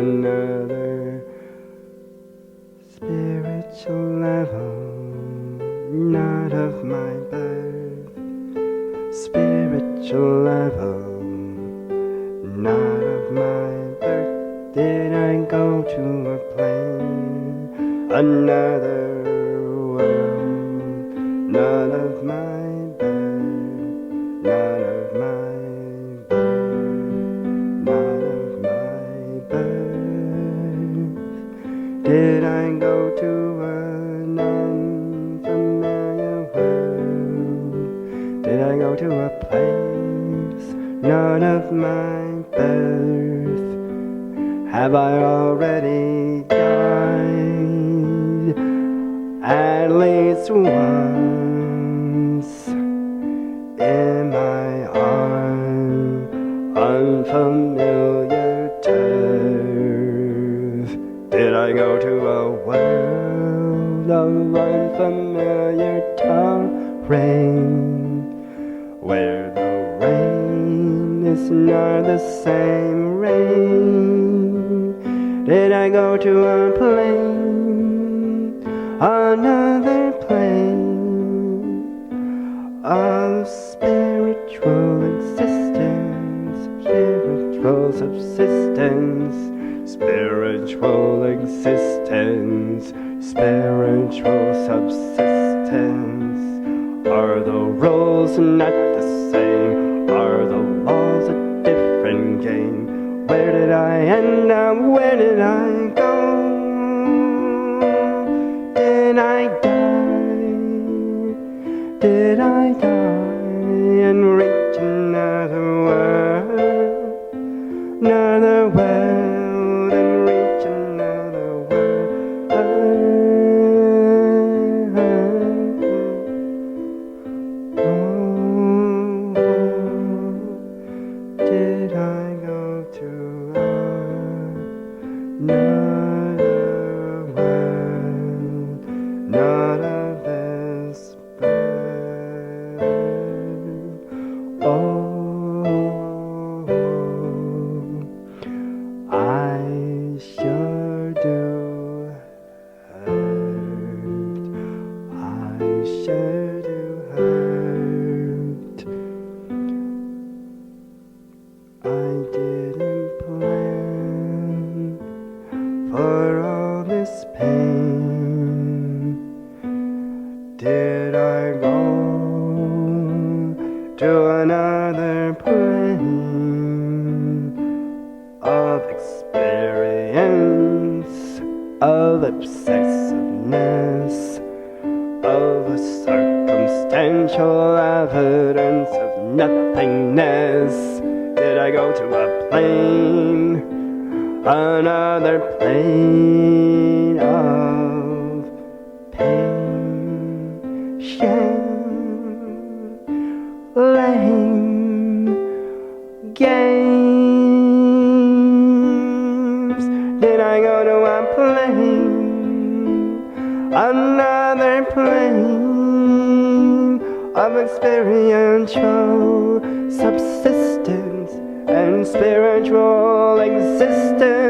another spiritual level, not of my birth. Spiritual level, not of my birth. Did I go to a plane, another world, not of my birth, not of my birth, not of my birth. Did I go to an unfamiliar world? Did I go to a place not of my birth? Have I already died at least once? Am I on unfamiliar turf? Did I go to a world of unfamiliar terrain, where the rain is not the same rain? Did I go to a plane, another plane of spiritual existence, spiritual subsistence, spiritual existence, spiritual subsistence? Are the roles not the same? Are the laws a different game? Where did I end up? Where did I go? Did I die? Did I die and reach another world? Another world and reach another world? Did I go to another world, not of this birth? Oh, I sure do hurt. I sure do hurt. I didn't plan for all this pain. Did I go to another plane of experience, of obsessiveness, of a circumstantial evidence of nothingness? Did I go to a plane, another plane of pain, shame, lame games? Did I go to a plane, another plane of experiential subsistence and spiritual existence?